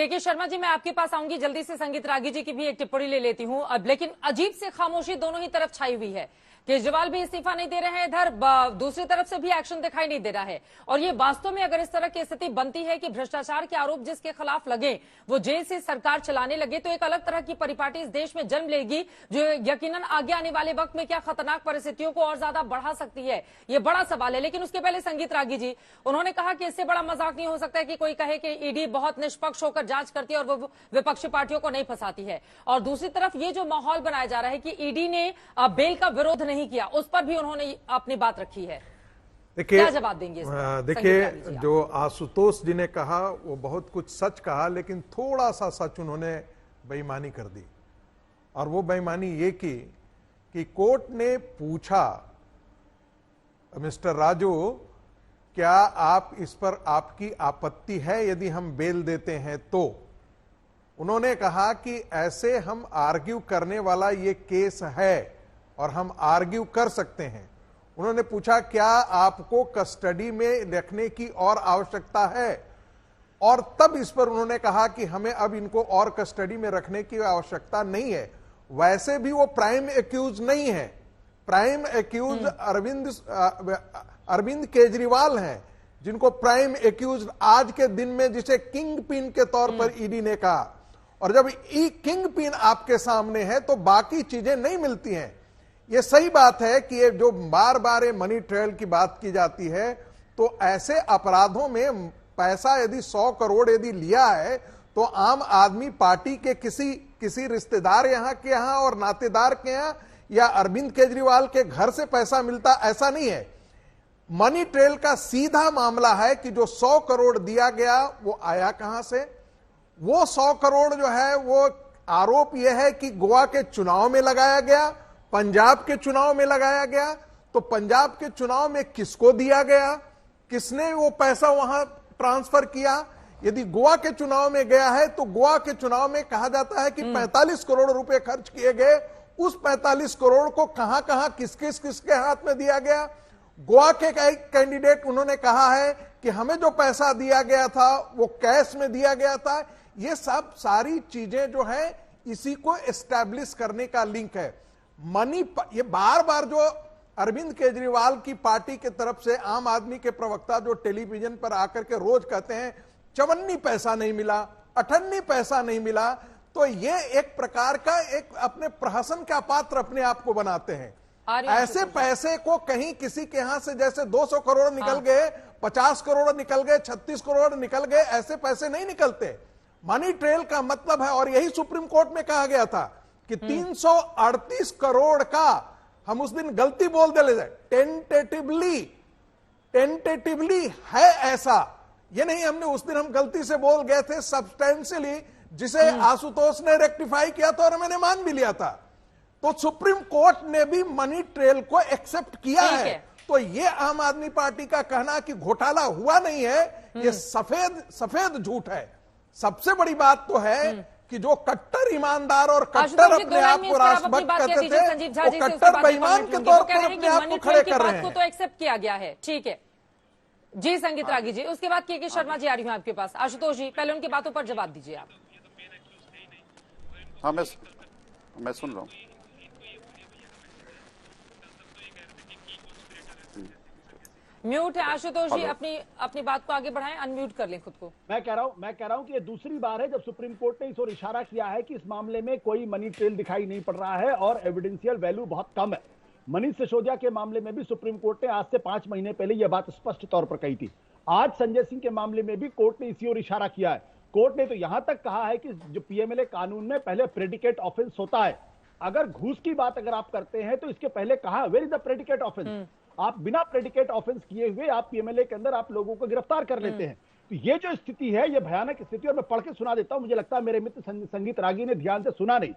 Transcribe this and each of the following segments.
के शर्मा जी, मैं आपके पास आऊंगी जल्दी से। संगीत रागी जी की भी एक टिप्पणी ले लेती हूं अब। लेकिन अजीब से खामोशी दोनों ही तरफ छाई हुई है। केजरीवाल भी इस्तीफा नहीं दे रहे हैं इधर, दूसरी तरफ से भी एक्शन दिखाई नहीं दे रहा है। और ये वास्तव में अगर इस तरह की स्थिति बनती है कि भ्रष्टाचार के आरोप जिसके खिलाफ लगे वो जेल से सरकार चलाने लगे, तो एक अलग तरह की परिपाटी इस देश में जन्म लेगी, जो यकीनन आगे आने वाले वक्त में क्या खतरनाक परिस्थितियों को और ज्यादा बढ़ा सकती है। ये बड़ा सवाल है। लेकिन उसके पहले संगीत रागी जी, उन्होंने कहा कि इससे बड़ा मजाक नहीं हो सकता है कि कोई कहे कि ईडी बहुत निष्पक्ष होकर जांच करती है और वो विपक्षी पार्टियों को नहीं फंसाती है। और दूसरी तरफ ये जो माहौल बनाया जा रहा है कि ईडी ने बेल का विरोध नहीं किया, उस पर भी उन्होंने अपनी बात रखी है। देखिए, क्या जवाब देंगे इस पर? देखिए, जो आशुतोष जी ने कहा वो बहुत कुछ सच कहा, लेकिन थोड़ा सा सच उन्होंने बेईमानी कर दी। और वो बेईमानी ये की कि कोर्ट ने पूछा, मिस्टर राजू, क्या आप इस पर आपकी आपत्ति है यदि हम बेल देते हैं? तो उन्होंने कहा कि ऐसे हम आर्ग्यू करने वाला ये केस है और हम आर्ग्यू कर सकते हैं। उन्होंने पूछा क्या आपको कस्टडी में रखने की और आवश्यकता है, और तब इस पर उन्होंने कहा कि हमें अब इनको और कस्टडी में रखने की आवश्यकता नहीं है। वैसे भी वो प्राइम एक्यूज नहीं है। प्राइम एक्यूज अरविंद केजरीवाल हैं, जिनको प्राइम एक्यूज आज के दिन में जिसे किंग पिन के तौर पर ईडी ने कहा। और जब किंग पिन आपके सामने है तो बाकी चीजें नहीं मिलती हैं। ये सही बात है कि ये जो बार बार ये मनी ट्रेल की बात की जाती है, तो ऐसे अपराधों में पैसा यदि 100 करोड़ यदि लिया है तो आम आदमी पार्टी के किसी रिश्तेदार यहां के यहां और नातेदार के यहां या अरविंद केजरीवाल के घर से पैसा मिलता, ऐसा नहीं है। मनी ट्रेल का सीधा मामला है कि जो 100 करोड़ दिया गया वो आया कहां से। वो 100 करोड़ जो है वो आरोप यह है कि गोवा के चुनाव में लगाया गया, पंजाब के चुनाव में लगाया गया। तो पंजाब के चुनाव में किसको दिया गया, किसने वो पैसा वहां ट्रांसफर किया? यदि गोवा के चुनाव में गया है तो गोवा के चुनाव में कहा जाता है कि 45 करोड़ रुपए खर्च किए गए। उस 45 करोड़ को कहां कहां किसके हाथ में दिया गया? गोवा के कैंडिडेट उन्होंने कहा है कि हमें जो पैसा दिया गया था वो कैश में दिया गया था। ये सब सारी चीजें जो है इसी को एस्टैब्लिश करने का लिंक है। ये बार बार जो अरविंद केजरीवाल की पार्टी के तरफ से आम आदमी के प्रवक्ता जो टेलीविजन पर आकर के रोज कहते हैं 54 पैसा नहीं मिला, 58 पैसा नहीं मिला, तो ये एक प्रकार का एक अपने प्रहसन का पात्र अपने आप को बनाते हैं। ऐसे पैसे को कहीं किसी के यहां से जैसे 200 करोड़ निकल गए, 50 करोड़ निकल गए, 36 करोड़ निकल गए, ऐसे पैसे नहीं निकलते। मनी ट्रेल का मतलब है, और यही सुप्रीम कोर्ट में कहा गया था कि 338 करोड़ का हम उस दिन गलती बोल दे, टेंटेटिवली है ऐसा। ये नहीं हमने उस दिन हम गलती से बोल गए थे, सब्सटेंशियली, जिसे आशुतोष ने रेक्टिफाई किया था और मैंने मान भी लिया था। तो सुप्रीम कोर्ट ने भी मनी ट्रेल को एक्सेप्ट किया है। तो ये आम आदमी पार्टी का कहना कि घोटाला हुआ नहीं है, ये सफेद झूठ है। सबसे बड़ी बात तो है कि जो कट्टर ईमानदार और कट्टर अपने आप को राष्ट्रभक्त कहते थे, वो कट्टर बेईमान के तौर पर अपने आप को खड़े कर रहे हैं। तो एक्सेप्ट किया गया है, ठीक है जी। संगीत रागी जी, उसके बाद के शर्मा जी आ रही हूं आपके पास। आशुतोष जी, पहले उनकी बातों पर जवाब दीजिए आप। हाँ, मैं सुन रहा हूँ। म्यूट है आशुतोष जी, अपनी बात को आगे बढ़ाएं, अनम्यूट कर लें खुद को। मैं कह रहा हूं कि ये दूसरी बार है जब सुप्रीम कोर्ट ने इस ओर इशारा किया है कि इस मामले में कोई मनी ट्रेल दिखाई नहीं पड़ रहा है और एविडेंशियल वैल्यू बहुत कम है। मनीष सिसोदिया के मामले में भी सुप्रीम कोर्ट ने आज से 5 महीने पहले यह बात स्पष्ट तौर पर कही थी। आज संजय सिंह के मामले में भी कोर्ट ने इसी ओर इशारा किया है। कोर्ट ने तो यहां तक कहा है कि जो पीएमएलए कानून में पहले प्रेडिकेट ऑफेंस होता है। अगर घूस की बात अगर आप करते हैं तो इसके पहले कहा where is the predicate offence. आप बिना प्रेडिकेट ऑफेंस किए हुए आप पीएमएलए के अंदर आप लोगों को गिरफ्तार कर लेते हैं। तो ये जो स्थिति है ये भयानक स्थिति, और मैं पढ़ के सुना देता हूं, मुझे लगता है मेरे मित्र संगीत रागी ने ध्यान से सुना नहीं।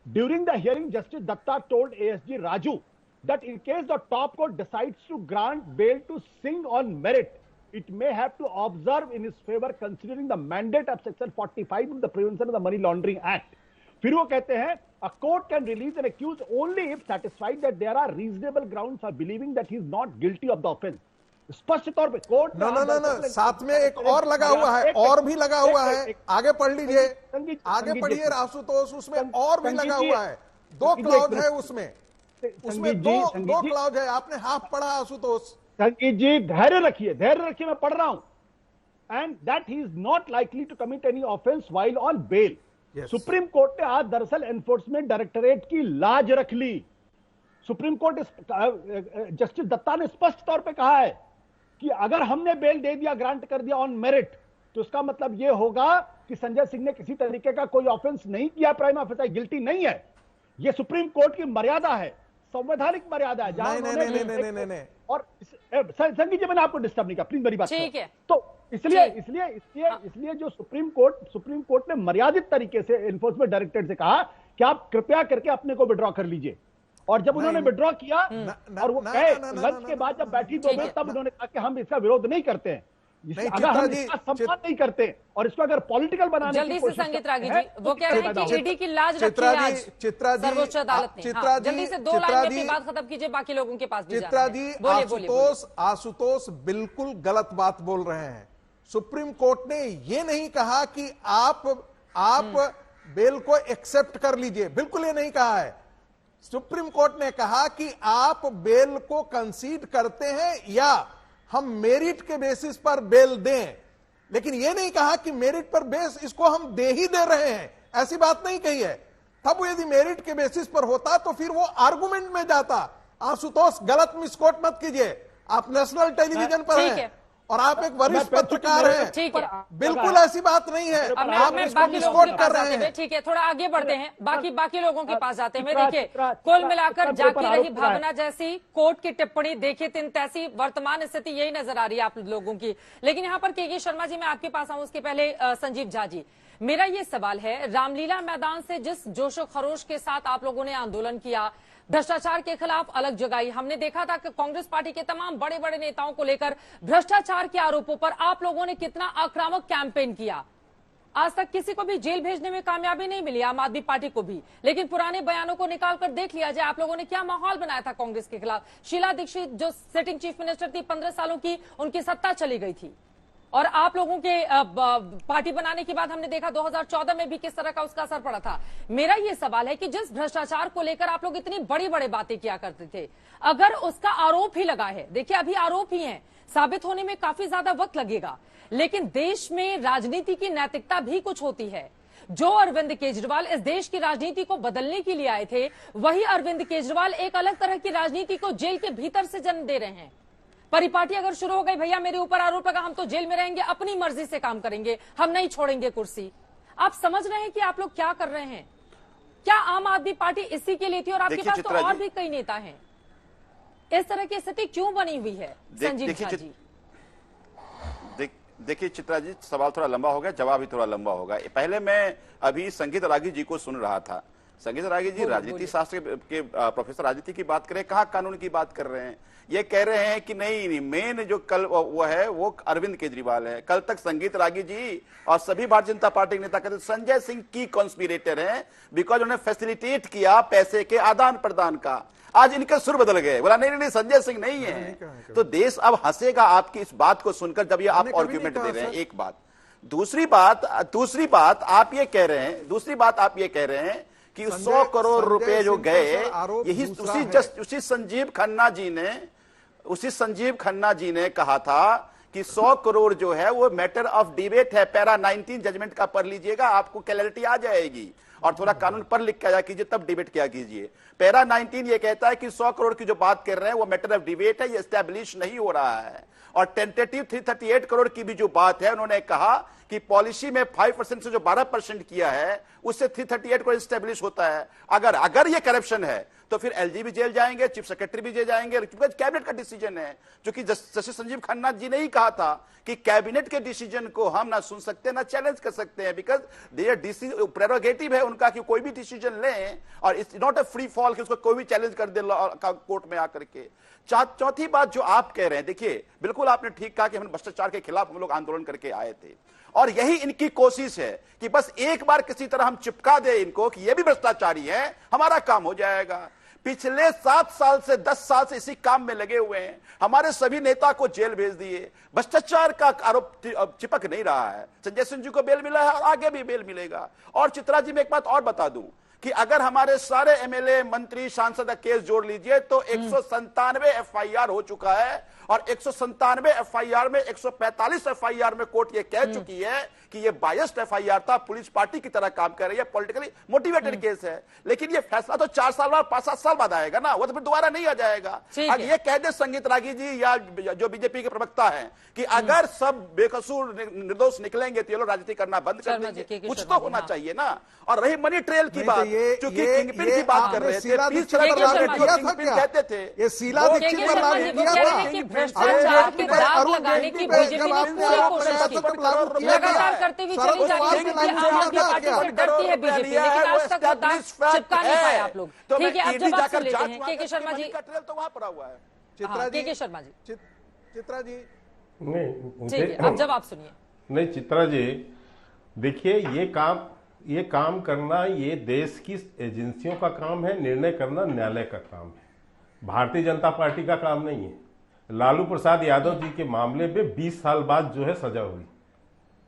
During the hearing justice Datta told ASG Raju that in case the top court decides to grant bail to Singh on merit, it may have to observe in his favor considering the mandate of section 45 of the Prevention of the Money Laundering Act. फिर वो कहते हैं a court can release an accused only if satisfied that there are reasonable grounds for believing that he is not guilty of the offense. स्पष्ट तौर पे court no no no no, साथ में एक और लगा हुआ है, और भी लगा हुआ है, आगे पढ़ लीजिए, आगे पढ़िए आशुतोष, उसमें और भी लगा हुआ है, 2 क्लॉज है उसमें 2 क्लॉज है। आपने हाफ पढ़ा आशुतोष। संगीत जी धैर्य रखिए, मैं पढ़ रहा हूं। And that he is not likely to commit any offence while on bail. Supreme court ने आज दरअसल एनफोर्समेंट डायरेक्टोरेट की लाज रख ली। सुप्रीम कोर्ट जस्टिस दत्ता ने स्पष्ट तौर पे कहा है कि अगर हमने बेल दे दिया, ग्रांट कर दिया ऑन मेरिट, तो इसका मतलब यह होगा कि संजय सिंह ने किसी तरीके का कोई ऑफेंस नहीं किया, प्राइमा फेसी गिल्टी नहीं है। यह सुप्रीम कोर्ट की मर्यादा है, संवैधानिक मर्यादा है। नहीं। और संगीत जी मैंने आपको डिस्टर्ब नहीं किया, प्लीज मेरी बात ठीक है। तो इसलिए जो सुप्रीम कोर्ट ने मर्यादित तरीके से एनफोर्समेंट डायरेक्टरेट से कहा कि आप कृपया करके अपने को विड्रॉ कर लीजिए। और जब उन्होंने विड्रॉ किया और वो गए लंच के बाद जब बैठी दो में, तब उन्होंने कहा कि हम इसका विरोध नहीं करते हैं, अगर हम इसका सम्मान नहीं करते और इसको अगर पॉलिटिकल बनाने जल्दी से संगीत रागी जी, वो कह रहे हैं कि ईडी की लाज रखी है आज सर्वोच्च अदालत ने। हाँ, जल्दी से 2 लाइन में अपनी बात खत्म कीजिए, बाकी लोगों के पास भी चित्रा जी, आशुतोष बिल्कुल गलत बात बोल रहे हैं। सुप्रीम कोर्ट ने यह नहीं कहा कि आप बेल को एक्सेप्ट कर लीजिए, बिल्कुल ये नहीं कहा है। सुप्रीम कोर्ट ने कहा कि आप बेल को कंसीड करते हैं या हम मेरिट के बेसिस पर बेल दें, लेकिन यह नहीं कहा कि मेरिट पर बेस इसको हम दे ही दे रहे हैं, ऐसी बात नहीं कही है। तब यदि मेरिट के बेसिस पर होता तो फिर वो आर्गुमेंट में जाता। आशुतोष गलत मिसकोट मत कीजिए, आप नेशनल टेलीविजन पर हैं और आप एक वरिष्ठ पत्रकार हैं, बिल्कुल ऐसी बात नहीं है, आप इसको मिसकोट कर रहे हैं। ठीक है, थोड़ा आगे बढ़ते हैं, बाकी लोगों के पास जाते हैं। देखिए, कुल मिलाकर जाती रही भावना जैसी कोर्ट की टिप्पणी, देखिए तिन तैसी वर्तमान स्थिति यही नजर आ रही है आप लोगों की। लेकिन यहाँ पर के शर्मा जी, मैं आपके पास आऊं उसके पहले संजीव झा जी, मेरा ये सवाल है, रामलीला मैदान से जिस जोशो खरोश के साथ आप लोगों ने आंदोलन किया, भ्रष्टाचार के खिलाफ अलग जगाई, हमने देखा था कि कांग्रेस पार्टी के तमाम बड़े बड़े नेताओं को लेकर भ्रष्टाचार के आरोपों पर आप लोगों ने कितना आक्रामक कैंपेन किया। आज तक किसी को भी जेल भेजने में कामयाबी नहीं मिली, आम आदमी पार्टी को भी। लेकिन पुराने बयानों को निकालकर देख लिया जाए, आप लोगों ने क्या माहौल बनाया था कांग्रेस के खिलाफ। शीला दीक्षित जो सिटिंग चीफ मिनिस्टर थी, 15 सालों की उनकी सत्ता चली गई थी, और आप लोगों के पार्टी बनाने के बाद हमने देखा 2014 में भी किस तरह का उसका असर पड़ा था। मेरा ये सवाल है कि जिस भ्रष्टाचार को लेकर आप लोग इतनी बड़ी बड़ी बातें किया करते थे, अगर उसका आरोप ही लगा है, देखिए अभी आरोप ही है, साबित होने में काफी ज्यादा वक्त लगेगा, लेकिन देश में राजनीति की नैतिकता भी कुछ होती है। जो अरविंद केजरीवाल इस देश की राजनीति को बदलने के लिए आए थे, वही अरविंद केजरीवाल एक अलग तरह की राजनीति को जेल के भीतर से जन्म दे रहे हैं। परिपाटी अगर शुरू हो गई, भैया मेरे ऊपर आरोप लगा, हम तो जेल में रहेंगे, अपनी मर्जी से काम करेंगे, हम नहीं छोड़ेंगे कुर्सी। आप समझ रहे हैं कि आप लोग क्या कर रहे हैं? क्या आम आदमी पार्टी इसी के लिए थी? और आपके पास तो और भी कई नेता हैं। इस तरह की स्थिति क्यों बनी हुई है संजीव झा जी? देखिए चित्रा जी, सवाल थोड़ा लंबा हो गया, जवाब भी थोड़ा लंबा होगा। पहले मैं अभी संगीत रागी जी को सुन रहा था। संगीत रागी जी राजनीति शास्त्र के प्रोफेसर, राजनीति की बात करें, कहाँ कानून की बात कर रहे हैं। ये कह रहे हैं कि नहीं, मेन जो कल वो है वो अरविंद केजरीवाल है। कल तक संगीत रागी जी और सभी भारतीय जनता पार्टी के नेता कहते संजय सिंह की कॉन्स्पिरेटर हैं, बिकॉज उन्होंने फैसिलिटेट किया पैसे के आदान प्रदान का। आज इनके सुर बदल गए, बोला नहीं संजय सिंह नहीं है। तो देश अब हंसेगा आपकी इस बात को सुनकर, जब ये आप आर्ग्यूमेंट दे रहे हैं। एक बात। दूसरी बात आप ये कह रहे हैं कि 100 करोड़ रुपए जो गए, यही उसी संजीव खन्ना जी ने कहा था कि 100 करोड़ जो है वो मैटर ऑफ डिबेट है। पैरा 19 जजमेंट का पढ़ लीजिएगा, आपको क्लैरिटी आ जाएगी। और थोड़ा कानून पर लिख के आया कीजिए, तब डिबेट किया कीजिए। पैरा 19 ये कहता है कि 100 करोड़ की जो बात कर रहे हैं वो मैटर ऑफ डिबेट है, ये एस्टैब्लिश नहीं हो रहा है। और टेंटेटिव 338 करोड़ की भी जो बात है, उन्होंने कहा कि पॉलिसी में 5% से जो 12% किया है, उससे 338 करोड़ एस्टैब्लिश होता है। अगर ये करप्शन है तो फिर एलजी भी जेल जाएंगे, चीफ सेक्रेटरी भी जेल जाएंगे, क्योंकि कैबिनेट का डिसीजन है। जो कि जस्टिस संजीव खन्ना जी ने ही कहा था कि कैबिनेट के डिसीजन को हम ना सुन सकते ना चैलेंज कर सकते हैं, बिकॉज देयर प्रेरोगेटिव है उनका कि कोई भी डिसीजन लें, और it's not a free fall कि उसको कोई भी चैलेंज कर दे कोर्ट में आकर के। चौथी बात जो आप कह रहे हैं, देखिए बिल्कुल आपने ठीक कहा कि हम भ्रष्टाचार के खिलाफ हम लोग आंदोलन करके आए थे, और यही इनकी कोशिश है कि बस एक बार किसी तरह हम चिपका दे इनको कि ये भी भ्रष्टाचारी है, हमारा काम हो जाएगा। पिछले 7 साल से 10 साल से इसी काम में लगे हुए हैं। हमारे सभी नेता को जेल भेज दिए, भ्रष्टाचार का आरोप चिपक नहीं रहा है। संजय सिंह जी को बेल मिला है और आगे भी बेल मिलेगा। और चित्रा जी, मैं एक बात और बता दूं कि अगर हमारे सारे एमएलए, मंत्री, सांसद का केस जोड़ लीजिए तो 197 एफआईआर हो चुका है और 197 एफआईआर में 145 एफआईआर में कोर्ट ये कह चुकी है कि ये बायस्ड एफआईआर था, पुलिस पार्टी की तरह काम कर रही है, पॉलिटिकली मोटिवेटेड केस है। लेकिन ये फैसला तो 4 साल बाद, 5-7 साल बाद आएगा ना, वो तो फिर दोबारा नहीं आ जाएगा। अब ये कह दे संगीत रागी जी या जो बीजेपी के प्रवक्ता हैं कि अगर सब बेकसूर निर्दोष निकलेंगे तो ये लोग राजनीति करना बंद कर देंगे, कुछ तो होना चाहिए ना। और रही मनी ट्रेल की बात, क्योंकि किंगपिन की बात कर रहे थे, कहते थे ये शीला दीक्षित पर लागू किया था, भ्रष्टाचार के दाग लगाने की बीजेपी ने पूरी कोशिश की, लगातार करते हुए चली जा रही है, क्योंकि आम आदमी पार्टी से डरती है बीजेपी, लेकिन आज तक वो दाग चिपका नहीं पाए आप लोग। ठीक है, अब जवाब सुन लेते हैं के शर्मा जी। तो वहां पड़ा हुआ है चित्रा जी, के शर्मा जी, चित्रा जी नहीं, ठीक है, अब जवाब सुनिए। नहीं चित्रा जी, देखिए ये काम करना ये देश की एजेंसियों का काम है, निर्णय करना न्यायालय का काम है, भारतीय जनता पार्टी का काम नहीं है। लालू प्रसाद यादव जी के मामले में 20 साल बाद जो है सजा हुई,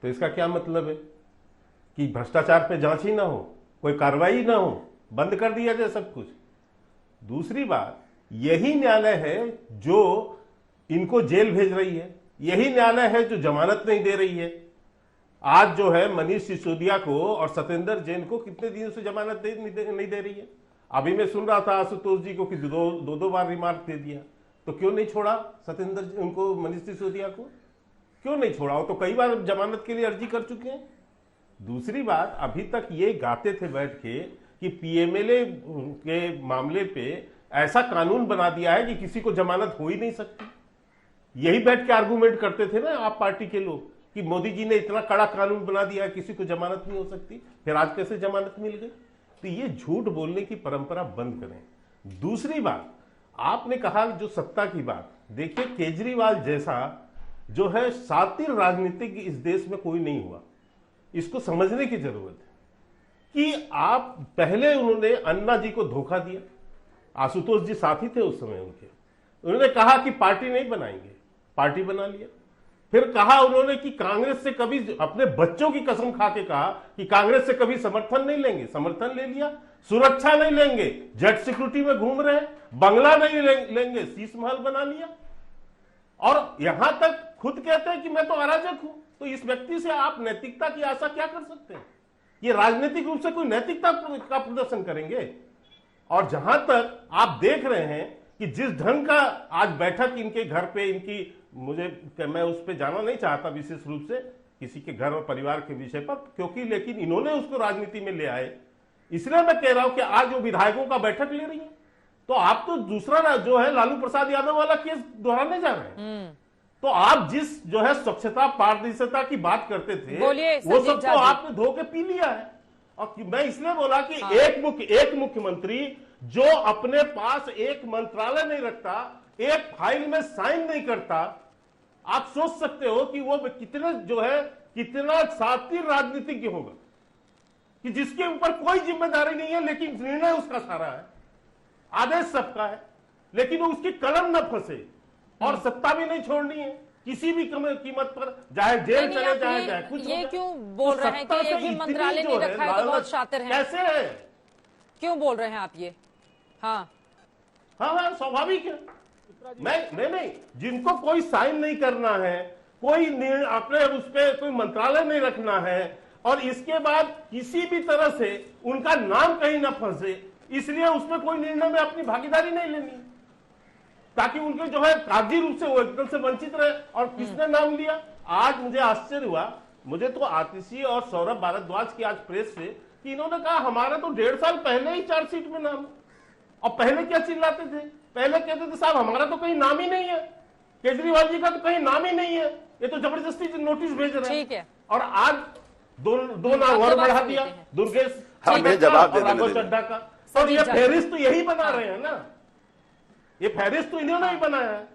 तो इसका क्या मतलब है कि भ्रष्टाचार पे जांच ही ना हो, कोई कार्रवाई ना हो, बंद कर दिया जाए सब कुछ। दूसरी बात, यही न्यायालय है जो इनको जेल भेज रही है, यही न्यायालय है जो जमानत नहीं दे रही है। आज जो है मनीष सिसोदिया को और सत्येंद्र जैन को कितने दिनों से जमानत नहीं दे रही है। अभी मैं सुन रहा था आशुतोष जी को कि दो बार रिमांड दे दिया, तो क्यों नहीं छोड़ा सत्येंद्र उनको, मनीष सिसोदिया को क्यों नहीं छोड़ा? वो तो कई बार जमानत के लिए अर्जी कर चुके हैं। दूसरी बात, अभी तक ये गाते थे बैठ के कि पीएमएलए के मामले पे ऐसा कानून बना दिया है कि किसी को जमानत हो ही नहीं सकती। यही बैठ के आर्गूमेंट करते थे ना आप पार्टी के लोग कि मोदी जी ने इतना कड़ा कानून बना दिया है, किसी को जमानत नहीं हो सकती, फिर आज कैसे जमानत मिल गई? तो ये झूठ बोलने की परंपरा बंद करें। दूसरी बात, आपने कहा जो सत्ता की बात, देखिए केजरीवाल जैसा जो है शातिर राजनीतिक इस देश में कोई नहीं हुआ। इसको समझने की जरूरत है कि आप पहले उन्होंने अन्ना जी को धोखा दिया, आशुतोष जी साथी थे उस समय उनके, उन्होंने कहा कि पार्टी नहीं बनाएंगे, पार्टी बना लिया। फिर कहा उन्होंने कि कांग्रेस से कभी, अपने बच्चों की कसम खा के कहा कि कांग्रेस से कभी समर्थन नहीं लेंगे, समर्थन ले लिया। सुरक्षा नहीं लेंगे, जेट सिक्योरिटी में घूम रहे हैं, बंगला नहीं लेंगे, शीश महल बना लिया। और यहां तक खुद कहते हैं कि मैं तो अराजक हूं। तो इस व्यक्ति से आप नैतिकता की आशा क्या कर सकते हैं? ये राजनीतिक रूप से कोई नैतिकता का प्रदर्शन करेंगे? और जहां तक आप देख रहे हैं कि जिस ढंग का आज बैठक इनके घर पे, इनकी, मैं उस पे जाना नहीं चाहता विशेष रूप से किसी के घर और परिवार के विषय पर, क्योंकि लेकिन इन्होंने उसको राजनीति में ले आए, इसलिए मैं कह रहा हूं कि आज जो विधायकों का बैठक ले रही है, तो आप तो दूसरा जो है लालू प्रसाद यादव वाला केस दोहराने जा रहे हैं। तो आप जिस जो है स्वच्छता, पारदर्शिता की बात करते थे, वो सब तो आपने धो के पी लिया है। और मैं इसलिए बोला कि एक मुख्यमंत्री जो अपने पास एक मंत्रालय नहीं रखता, एक फाइल में साइन नहीं करता, आप सोच सकते हो कि वो कितना जो है, कितना शातिर राजनीतिज्ञ होगा, कि जिसके ऊपर कोई जिम्मेदारी नहीं है लेकिन निर्णय उसका सारा है, आदेश सबका है, लेकिन उसकी कलम न फंसे और सत्ता भी नहीं छोड़नी है किसी भी कीमत पर, चाहे जेल चले जाए कुछ। ये क्यों बोल रहे हैं कि एक भी मंत्रालय नहीं रखा है तो बहुत शातिर है? कैसे है? क्यों बोल रहे हैं आप ये? हाँ, स्वाभाविक है। नहीं, जिनको कोई साइन नहीं करना है, कोई अपने उस पर कोई मंत्रालय नहीं रखना है, और इसके बाद किसी भी तरह से उनका नाम कहीं ना फंसे, इसलिए उसमें कोई निर्णय में अपनी भागीदारी नहीं लेनी, ताकि उनके जो है कागजी रूप से वो एकदम से वंचित रहे। और किसने नाम लिया? आज मुझे आश्चर्य हुआ, मुझे तो आतिशी और सौरभ भारद्वाज की आज प्रेस से, कि इन्होंने कहा हमारा तो 1.5 साल पहले ही चार्जशीट में नाम। और पहले क्या चिल्लाते थे? पहले कहते थे साहब हमारा तो कहीं नाम ही नहीं है, केजरीवाल जी का तो कहीं नाम ही नहीं है, ये तो जबरदस्ती नोटिस भेज रहे हैं। और आज दो नाम और बढ़ा दिया, दुर्गेश जवाब और राघव चड्ढा का। और ये फहरिस्त तो यही बना रहे हैं ना, ये फहरिस्त तो इन्होंने ही बनाया है।